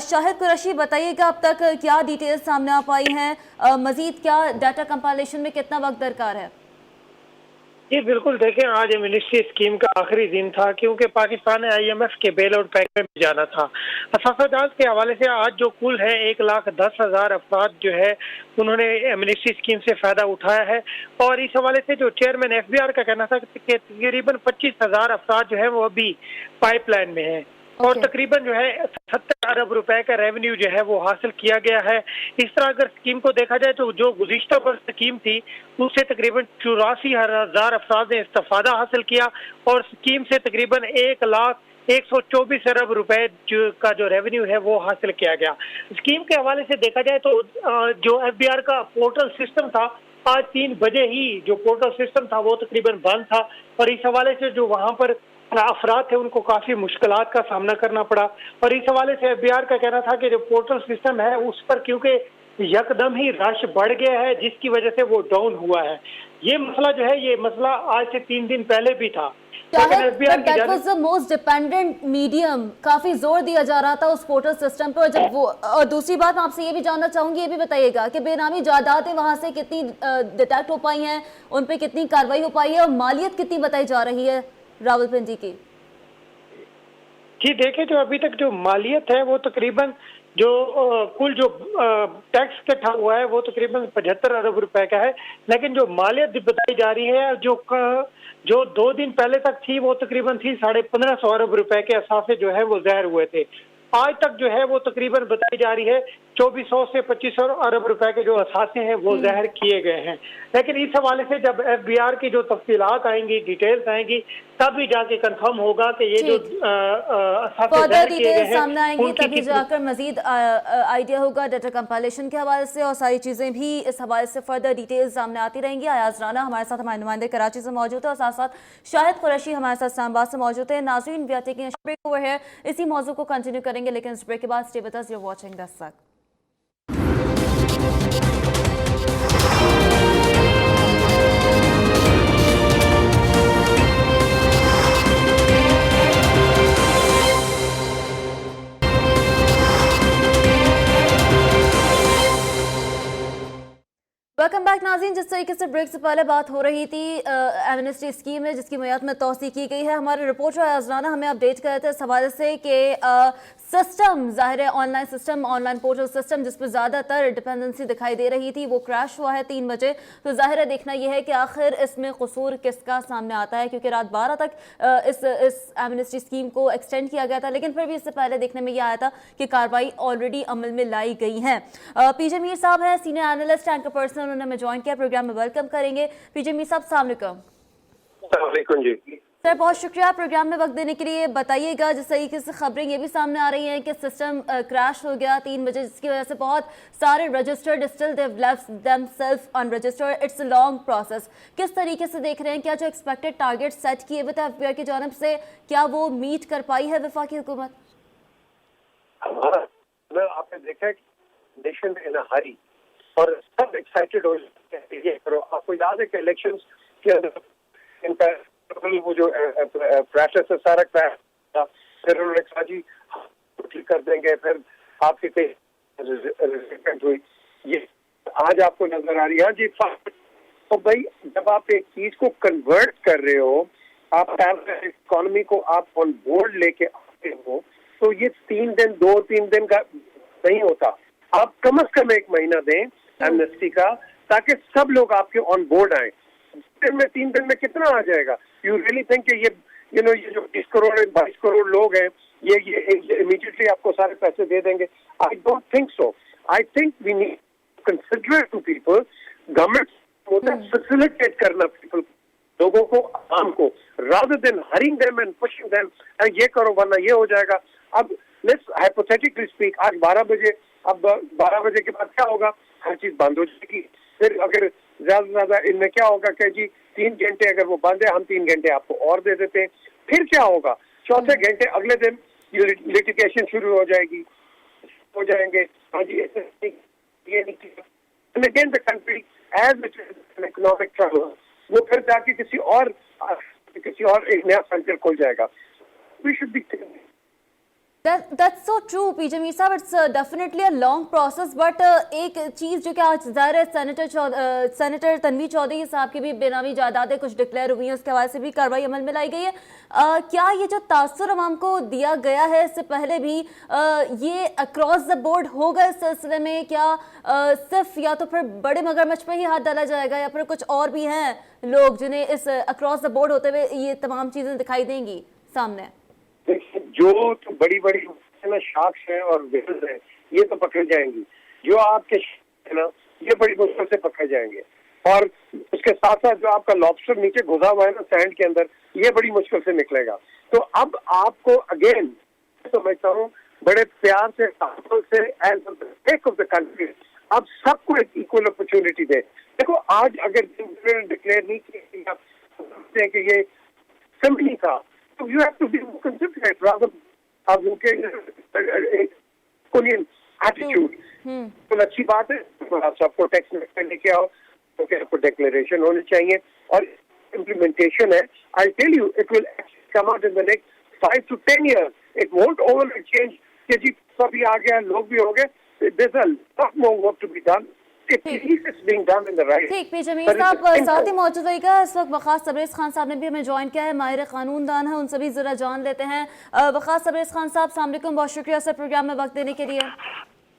शाहिद कुरैशी, बताइएगा अब तक क्या डिटेल्स सामने आ पाई हैं, मजीद क्या डाटा कंपाइलेशन में कितना वक्त दरकार है? जी बिल्कुल, देखें आज एमनेस्टी स्कीम का आखिरी दिन था, क्योंकि पाकिस्तान ने आईएमएफ के बेल आउट पैकेज में जाना था। असासाजात के हवाले से आज जो कुल है 1,10,000 अफराद जो है उन्होंने एमनेस्टी स्कीम से फायदा उठाया है, और इस हवाले से जो चेयरमैन एफबीआर का कहना था कि तकरीबन 25,000 अफराद जो है वो अभी पाइपलाइन में है, और तकरीबन जो है 70 अरब रुपए का रेवेन्यू जो है वो हासिल किया गया है। इस तरह अगर स्कीम को देखा जाए तो जो गुज़िश्ता पर स्कीम थी उससे तकरीबन 84,000 अफराद ने इस्तेफादा हासिल किया, और स्कीम से तकरीबन 1,124 अरब रुपए का जो रेवेन्यू है वो हासिल किया गया। स्कीम के हवाले से देखा जाए तो जो एफबीआर का पोर्टल सिस्टम था, आज 3 बजे ही जो पोर्टल सिस्टम था वो तकरीबन बंद था, और इस हवाले से जो वहाँ पर अफराद थे उनको काफी मुश्किलात का सामना करना पड़ा। और इस हवाले से एफबीआर का कहना था कि जो पोर्टल सिस्टम है उस पर क्योंकि यकदम ही रश बढ़ गया है, जिसकी वजह से वो डाउन हुआ है। ये मसला जो है, ये मसला आज से 3 दिन पहले भी था। That was the most dependent medium, काफी जोर दिया जा रहा था उस पोर्टल सिस्टम पर। जब वो, और दूसरी बात मैं आपसे ये भी जानना चाहूंगी, ये भी बताइएगा कि बेनामी जायदादें वहां से कितनी डिटेक्ट हो पाई हैं, उन पर कितनी कार्रवाई हो पाई है, और मालियत कितनी बताई जा रही है रावलपिंडी की? जी देखिए, जो अभी तक जो मालियत है वो तकरीबन जो कुल जो टैक्स इकट्ठा हुआ है वो तकरीबन 75 अरब रुपए का है, लेकिन जो मालियत बताई जा रही है जो 2 दिन पहले तक थी वो तकरीबन थी 1550 अरब रुपए के असासे जो है वो ज़ाहिर हुए थे। आज तक जो है वो तकरीबन बताई जा रही है 2400 से 2500 अरब रुपए के जो असासे हैं वो ज़ाहिर किए गए हैं। लेकिन इस हवाले से जब एफबीआर की जो तफसीलात आएंगी, डिटेल्स आएंगी, तब भी जाके कंफर्म होगा कि ये जो फर्दर डिटेल्स सामने आएंगी, तभी जाकर मजीद आइडिया होगा डाटा कंपाइलेशन के हवाले से, और सारी चीज़ें भी इस हवाले से फर्दर डिटेल्स सामने आती रहेंगी। अयाज राना हमारे साथ, हमारे नुमाइंदे कराची से मौजूद है, और साथ साथ शाहिद कुरैशी हमारे साथ इस्लामाबाद से मौजूद है। नाज़रीन, we are taking a break over here, इसी मौजू को कंटिन्यू करेंगे, लेकिन इस ब्रेक के बाद stay with us, you are watching Dastak. Welcome back नाज़रीन। जिस तरीके से ब्रेक से पहले बात हो रही थी एमनेस्टी स्कीम है जिसकी मियाद में तौसी की गई है, हमारे रिपोर्टर अजलाना हमें अपडेट कर रहे थे इस हवाले से कि सिस्टम ज़ाहिर है online system, online portal system जिस पर ज़्यादातर डिपेंडेंसी दिखाई दे रही थी वो क्रैश हुआ है 3 बजे। तो ज़ाहिर है देखना यह है कि आखिर इसमें कसूर किसका सामने आता है, क्योंकि रात 12 तक इस एमनेस्टी स्कीम को एक्सटेंड किया गया था, लेकिन फिर भी इससे पहले देखने में यह आया था कि कार्रवाई ऑलरेडी अमल में लाई गई है। पीजे मीर साहब हैं, सीनियर एनालिस्ट, एंकर पर्सन, उन्होंने हमें ज्वाइन किया, प्रोग्राम में वेलकम करेंगे। पीजे मीर साहब अस्सलाम वालेकुम। जी सर बहुत शुक्रिया प्रोग्राम में वक्त देने के लिए। बताइएगा जिस तरीके से खबरें ये भी सामने आ रही हैं कि सिस्टम क्रैश हो गया 3 बजे, जिसकी वजह से बहुत सारे registered still they have left themself unregistered. It's a long process. किस तरीके से देख रहे हैं, क्या जो एक्सपेक्टेड टारगेट सेट किए हुए थे एफबीआई की जानिब से क्या वो मीट कर पाई है वफाकी हुकूमत? हमारा आपने देखा है नेशन इन अ हरी और सब एक्साइटेड हो जाते हैं ये करो। आपको याद है कि इलेक्शंस के अंदर इनका वो जो क्रैशेस है सारा क्रैश था, फिर उन्होंने कहा जी ठीक कर देंगे, फिर आपकी रेजिस्टेंट हुई, ये आज आपको नजर आ रही है जी। तो भाई जब आप एक चीज को कन्वर्ट कर रहे हो, आप इकोनॉमी को आप ऑन बोर्ड लेके आते हो, तो ये 3 दिन 2-3 दिन का नहीं होता। आप कम से कम 1 महीना दें एमनेस्टी का, ताकि सब लोग आपके ऑन बोर्ड आए। 3 दिन में कितना आ जाएगा? यू रियली थिंक ये ये जो 20 करोड़ 22 करोड़ लोग हैं ये इमीडिएटली आपको सारे पैसे दे देंगे? I don't think so. I think we need consider to people, government होता है फैसिलिटेट करना पीपल, लोगों को, आम को, rather than hurrying them and pushing them, ये करो वरना ये हो जाएगा। अब लेट्स हाइपोथेटिकली स्पीक, आज 12 बजे, अब 12 बजे के बाद क्या होगा? हर चीज बंद हो जाएगी। फिर अगर ज्यादा से ज्यादा इनमें क्या होगा कि जी 3 घंटे अगर वो बंद है, हम 3 घंटे आपको और दे देते हैं। फिर क्या होगा? चौथे घंटे अगले दिन लिटिगेशन शुरू हो जाएगी, हो जाएंगे हाँ जी ये नहीं। Again the country as an economic trouble, वो फिर जाके किसी और एक नया फ्रंटियर खुल जाएगा। We should be That's so true, PJ Mir sahab. It's definitely a long process, but एक चीज़ जो कि आज ज़ाहिर है सेनेटर तनवीर चौधरी साहब की भी बेनामी जायदादें कुछ डिक्लेयर हुई हैं, उसके हवाले से भी कार्रवाई अमल में लाई गई है। क्या ये जो तासुर अवाम को दिया गया है इससे पहले भी ये अक्रॉस द बोर्ड होगा इस सिलसिले में? क्या सिर्फ या तो फिर बड़े मगरमच्छ पर ही हाथ डाला जाएगा, या फिर कुछ और भी हैं लोग जिन्हें इस अक्रॉस द बोर्ड होते हुए ये तमाम चीज़ें दिखाई देंगी सामने? जो तो बड़ी बड़ी शार्क्स हैं और व्हेल्स हैं ये तो पकड़ जाएंगी, जो आपके है ना ये बड़ी मुश्किल से पकड़ जाएंगे, और उसके साथ साथ जो आपका लॉबस्टर नीचे घुसा हुआ है ना सैंड के अंदर, ये बड़ी मुश्किल से निकलेगा। तो अब आपको अगेन समझता हूँ बड़े प्यार से एज ऑफ द कंट्री अब सबको एक इक्वल अपॉर्चुनिटी दे। देखो आज अगर डिक्लेयर नहीं किया कि ये सिंपली था, तो you have to be considerate rather attitude. तो अच्छी बात है, आप सबको टैक्स में लेके आओ, तो आपको डिक्लेरेशन होनी चाहिए और इम्प्लीमेंटेशन है। I tell you it will come out in the next 5 to 10 years. It won't overnight change कि जी सभी आ गया, लोग भी हो गए। There's a lot more work to be done. ठीक, पीजे मीर साहब साथ ही मौजूद रहेगा इस वक्त। वखास तबरेज़ खान साहब ने भी हमें ज्वाइन किया है, माहिर कानून दान है, उनसे भी जरा जान लेते हैं। वखास तबरेज़ खान साहब अस्सलाम वालेकुम, बहुत शुक्रिया सर प्रोग्राम में वक्त देने के लिए।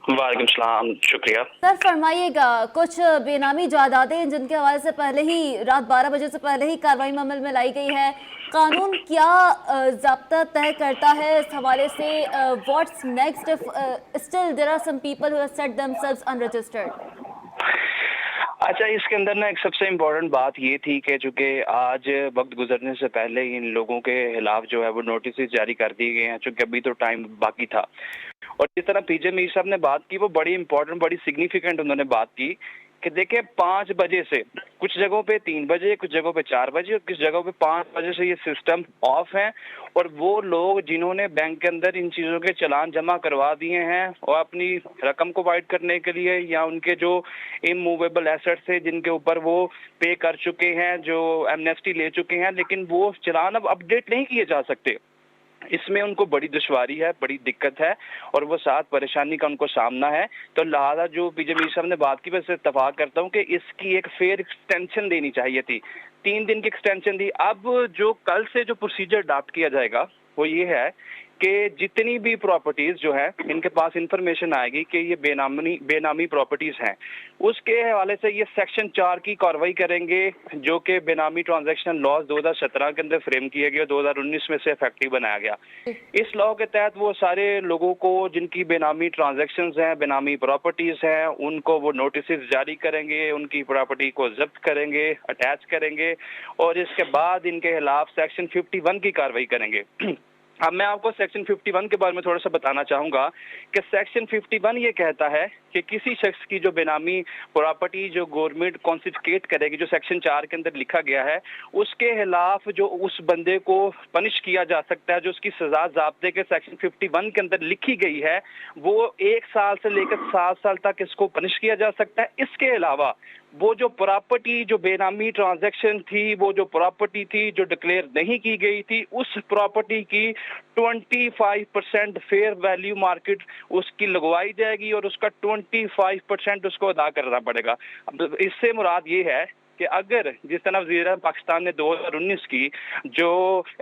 वालेकुम सलाम, शुक्रिया सर। फरमाइएगा, कुछ बेनामी जायदादें जिनके हवाले से पहले ही रात 12 बजे से पहले ही कार्रवाई में अमल में लाई गई है, कानून क्या ज़ाब्ता तय करता है इस हवाले से? What's next if still there are some people who have set themselves unregistered? अच्छा, इसके अंदर ना एक सबसे इम्पोर्टेंट बात ये थी कि चूंकि आज वक्त गुजरने से पहले ही इन लोगों के खिलाफ जो है वो नोटिस जारी कर दिए गए हैं, चूंकि अभी तो टाइम बाकी था। और जिस तरह पीजे मीर साहब ने बात की वो बड़ी इंपॉर्टेंट, बड़ी सिग्निफिकेंट उन्होंने बात की कि देखिए 5 बजे से, कुछ जगहों पे 3 बजे, कुछ जगहों पे 4 बजे और कुछ जगहों पे 5 बजे से ये सिस्टम ऑफ है। और वो लोग जिन्होंने बैंक के अंदर इन चीज़ों के चालान जमा करवा दिए हैं और अपनी रकम को वाइड करने के लिए, या उनके जो इमूवेबल एसेट्स थे जिनके ऊपर वो पे कर चुके हैं, जो एमनेस्टी ले चुके हैं, लेकिन वो चालान अब अपडेट नहीं किए जा सकते इसमें उनको बड़ी दुश्वारी है, बड़ी दिक्कत है और वो साथ परेशानी का उनको सामना है। तो लिहाजा जो पीजे मीर साहब ने बात की, वैसे इत्तेफाक करता हूँ कि इसकी एक फेयर एक्सटेंशन देनी चाहिए थी। 3 दिन की एक्सटेंशन दी। अब जो कल से जो प्रोसीजर अडॉप्ट किया जाएगा वो ये है कि जितनी भी प्रॉपर्टीज जो है इनके पास इंफॉर्मेशन आएगी कि ये बेनामी प्रॉपर्टीज हैं, उसके हवाले से ये सेक्शन 4 की कार्रवाई करेंगे, जो कि बेनामी ट्रांजैक्शन लॉज 2017 के अंदर फ्रेम किया गया, 2019 में से इफेक्टिव बनाया गया। इस लॉ के तहत वो सारे लोगों को जिनकी बेनामी ट्रांजैक्शंस हैं, बेनामी प्रॉपर्टीज हैं, उनको वो नोटिस जारी करेंगे, उनकी प्रॉपर्टी को जब्त करेंगे, अटैच करेंगे और इसके बाद इनके खिलाफ सेक्शन 51 की कार्रवाई करेंगे। अब मैं आपको सेक्शन 51 के बारे में थोड़ा सा बताना चाहूंगा कि सेक्शन 51 ये कहता है कि किसी शख्स की जो बेनामी प्रॉपर्टी जो गवर्नमेंट कॉन्फिस्केट करेगी, जो सेक्शन 4 के अंदर लिखा गया है, उसके खिलाफ जो उस बंदे को पनिश किया जा सकता है, जो उसकी सजा ज़ाब्ते के सेक्शन 51 के अंदर लिखी गई है, वो 1 साल से लेकर 7 साल तक इसको पनिश किया जा सकता है। इसके अलावा वो जो प्रॉपर्टी जो बेनामी ट्रांजैक्शन थी, वो जो प्रॉपर्टी थी जो डिक्लेयर नहीं की गई थी, उस प्रॉपर्टी की 25% फेयर वैल्यू मार्केट उसकी लगवाई जाएगी और उसका 25% उसको अदा करना पड़ेगा। अब इससे मुराद ये है कि अगर जिस तरह वज़ीर पाकिस्तान ने 2019 की जो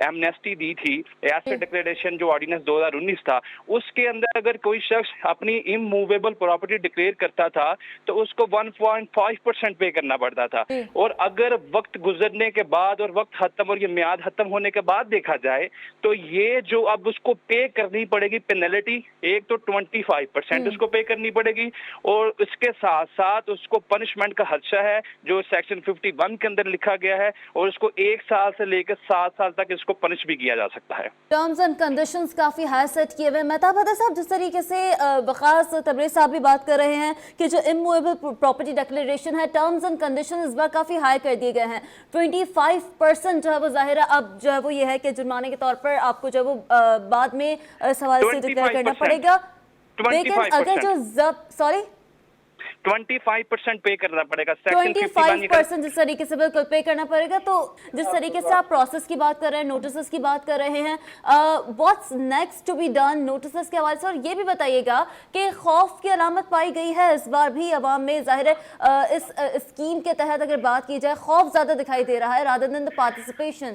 एमनेस्टी दी थी, एसेट डिक्लेरेशन जो ऑर्डिनेंस 2019 था, उसके अंदर अगर कोई शख्स अपनी इमूवेबल प्रॉपर्टी डिक्लेयर करता था तो उसको 1.5% पे करना पड़ता था। और अगर वक्त गुजरने के बाद और वक्त खत्म और ये म्याद खत्म होने के बाद देखा जाए तो ये जो अब उसको पे करनी पड़ेगी पेनल्टी, एक तो 25% उसको पे करनी पड़ेगी और इसके साथ साथ उसको पनिशमेंट का खदशा है जो सेक्शन 51 के अंदर लिखा गया है और इसको 1 साल से लेकर 7 साल तक इसको पनिश भी किया जा सकता है। टर्म्स एंड कंडीशंस काफी हाई सेट किए हुए। मेहताब हदर साहब, जिस तरीके से वखास तबरेज़ साहब भी बात कर रहे हैं कि जो इमूवेबल प्रॉपर्टी डिक्लेरेशन है, टर्म्स एंड कंडीशन इस बार काफी हाई कर दिए गए हैं। 25% जो है वो जाहिर है अब जो है वो ये है कि जुर्माने के तौर पर आपको जो है वो बाद में इस हवाले से डिक्लेयर करना पड़ेगा। लेकिन अगर जो 25% पे करना पड़ेगा, 25% जिस तरीके से बिल्कुल पे करना पड़ेगा। तो जिस तरीके से आप प्रोसेस की बात कर रहे हैं, नोटिस की बात कर रहे हैं, what's next to be done notice के हवाले से, और ये भी बताइएगा कि खौफ की अलामत पाई गई है इस बार भी अवाम में। जाहिर है इस स्कीम के तहत अगर बात की जाए खौफ ज्यादा दिखाई दे रहा है रादर देन द पार्टिसिपेशन।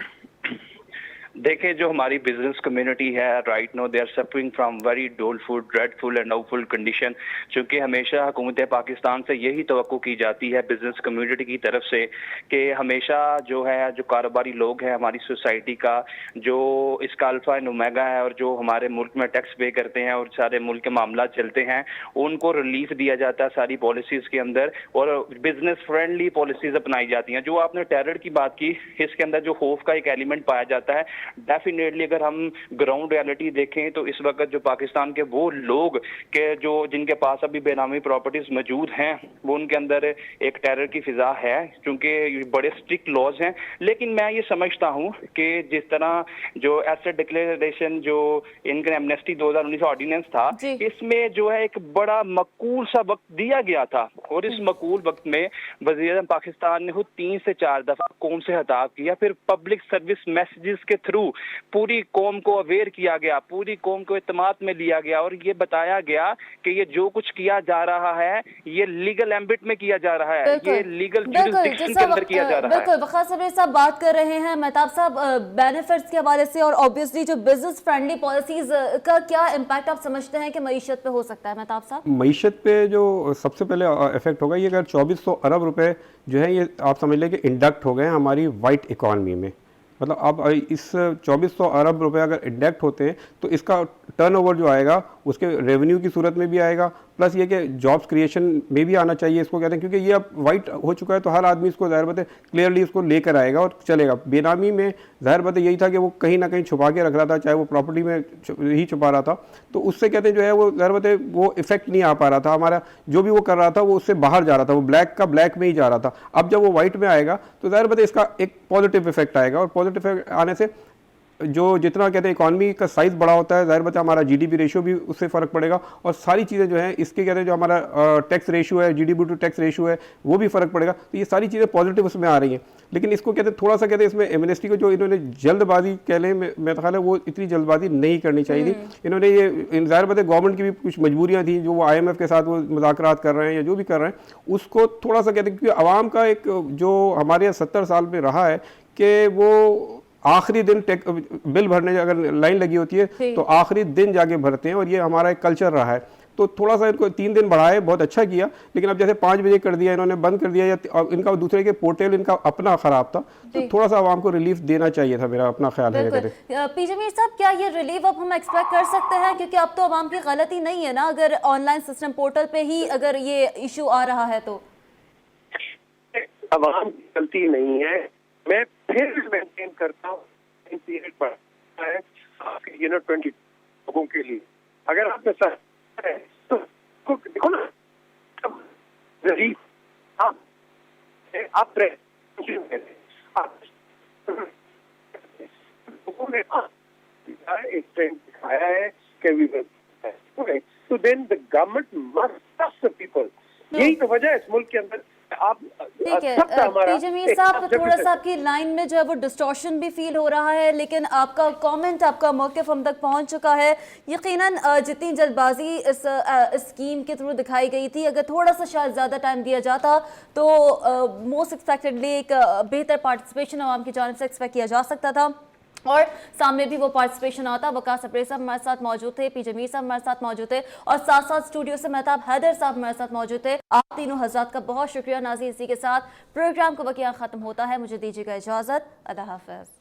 देखिए, जो हमारी बिजनेस कम्युनिटी है right now, they are suffering from very doleful, dreadful and doubtful condition. चूँकि हमेशा हुकूमत पाकिस्तान से यही तवक्को की जाती है बिजनेस कम्युनिटी की तरफ से कि हमेशा जो है जो कारोबारी लोग हैं हमारी सोसाइटी का, जो इसका अल्फा एंड ओमेगा है और जो हमारे मुल्क में टैक्स पे करते हैं और सारे मुल्क के मामला चलते हैं, उनको रिलीफ दिया जाता है सारी पॉलिसीज़ के अंदर और बिजनेस फ्रेंडली पॉलिसीज़ अपनाई जाती हैं। जो आपने टेरर की बात की, इसके अंदर जो खौफ का एक एलिमेंट पाया जाता है, डेफिनेटली अगर हम ग्राउंड रियलिटी देखें तो इस वक्त जो पाकिस्तान के वो लोग के जो जिनके पास अभी बेनामी प्रॉपर्टीज मौजूद हैं, वो उनके अंदर एक टेरर की फिजा है क्योंकि बड़े स्ट्रिक्ट लॉज हैं। लेकिन मैं ये समझता हूँ कि जिस तरह जो एसेट डिक्लेरेशन जो इनकम एमनेस्टी 2019 ऑर्डिनेंस था, इसमें जो है एक बड़ा मकूल सा वक्त दिया गया था और इस मकूल वक्त में वज़ीर पाकिस्तान ने खुद 3 से 4 दफा कौम से खिताब किया, फिर पब्लिक सर्विस मैसेजेस के थ्रू पूरी कौम को अवेयर किया गया, पूरी कौम को इत्तेमाद में लिया गया और ये बताया गया कि ये जो कुछ किया जा रहा है ये लीगल एम्बिट में किया जा रहा है, ये लीगल जुरिसडिक्शन के अंदर किया जा रहा है। बिल्कुल वखास साहब बात कर रहे हैं मेहताब साहब बेनिफिट्स के हवाले से और ऑब्वियसली जो बिजनेस फ्रेंडली पॉलिसीज का क्या इम्पैक्ट आप समझते हैं कि मईशत पे हो सकता है मेहताब साहब? मईशत पे जो सबसे पहले इफेक्ट होगा, ये अगर 2400 अरब रुपए जो है ये आप समझ लें कि इंडक्ट हो गए हमारी वाइट इकॉनमी में। मतलब अब इस 2400 अरब रुपए अगर इंडेक्ट होते हैं तो इसका टर्नओवर जो आएगा उसके रेवेन्यू की सूरत में भी आएगा, प्लस ये कि जॉब्स क्रिएशन में भी आना चाहिए इसको कहते हैं, क्योंकि ये अब वाइट हो चुका है तो हर आदमी इसको ज़ाहिर बात है क्लियरली इसको लेकर आएगा और चलेगा। बेनामी में ज़ाहिर बात है यही था कि वो कहीं ना कहीं छुपा के रख रहा था, चाहे वो प्रॉपर्टी में ही छुपा रहा था, तो उससे कहते हैं जो है वो ज़ाहिर बात है वो इफेक्ट नहीं आ पा रहा था, हमारा जो भी वो कर रहा था वो उससे बाहर जा रहा था, वो ब्लैक का ब्लैक में ही जा रहा था। अब जब वो वाइट में आएगा तो ज़ाहिर बात है इसका एक पॉजिटिव इफेक्ट आएगा और पॉजिटिव इफेक्ट आने से जो जितना कहते हैं इकॉनमी का साइज़ बड़ा होता है, ज़ाहिर बात है हमारा जीडीपी रेशियो भी उससे फ़र्क पड़ेगा और सारी चीज़ें जो हैं इसके कहते हैं जो हमारा टैक्स रेशियो है, जीडीपी टू टैक्स रेशियो है, वो भी फ़र्क पड़ेगा। तो ये सारी चीज़ें पॉजिटिव उसमें आ रही हैं। लेकिन इसको कहते हैं थोड़ा सा कहते हैं इसमें एमनेस्टी को जो इन्होंने जल्दबाजी कह लें, मैं ख्याल है वो इतनी जल्दबाजी नहीं करनी चाहिए थी। इन्होंने ये ज़ाहिर बात है गवर्नमेंट की भी कुछ मजबूरियाँ थी, जो वो IMF के साथ वो मुज़ाकरात कर रहे हैं या जो भी कर रहे हैं, उसको थोड़ा सा कहते हैं क्योंकि आवाम का एक जो हमारे यहाँ 70 साल में रहा है कि वो आखिरी दिन बिल भरने अगर लाइन लगी होती है तो आखिरी दिन जाके भरते हैं, और ये हमारा एक कल्चर रहा है। तो थोड़ा सा इनको 3 दिन बढ़ाए, बहुत अच्छा किया, लेकिन अब जैसे 5 बजे कर दिया इन्होंने, बंद कर दिया, या इनका दूसरे के पोर्टल इनका अपना खराब था, तो थोड़ा सा आवाम को रिलीफ देना चाहिए था, मेरा अपना ख्याल है। पीजे मीर साहब, क्या ये रिलीफ अब हम एक्सपेक्ट कर सकते हैं, क्योंकि अब तो आवाम की गलती नहीं है ना, अगर ऑनलाइन सिस्टम पोर्टल पे ही अगर ये इशू आ रहा है तो? आवाम की गलती नहीं है, मैं फिर मेंटेन करता हूँ पीरियड बढ़ता है आपके 20 लोगों के लिए। अगर आपने सर तो देखो ना, आप लोगों ने एक ट्रेंड दिखाया है कि तो then the government must trust the people. यही तो वजह है इस मुल्क के अंदर। आप ठीक है पीजे मीर साहब, थोड़ा सा आपकी लाइन में जो है वो डिस्टॉर्शन भी फील हो रहा है, लेकिन आपका कमेंट, आपका मौक़िफ़ हम तक पहुंच चुका है। यकीनन जितनी जल्दबाजी इस स्कीम के थ्रू दिखाई गई थी, अगर थोड़ा सा शायद ज़्यादा टाइम दिया जाता तो मोस्ट एक्सपेक्टेडली एक बेहतर पार्टिसिपेशन आवाम की जानिब से एक्सपेक्ट किया जा सकता था, और सामने भी वो पार्टिसिपेशन आता। वकास सबरेज़ साहब हमारे साथ मौजूद थे, पीजे मीर साहब हमारे साथ मौजूद थे, और साथ साथ स्टूडियो से मेहताब हैदर साहब हमारे साथ मौजूद थे। आप तीनों हज़रात का बहुत शुक्रिया। नाज़रीन, इसी के साथ प्रोग्राम को वक़्त ख़त्म होता है, मुझे दीजिएगा इजाज़त। अल्लाह हाफ़िज़।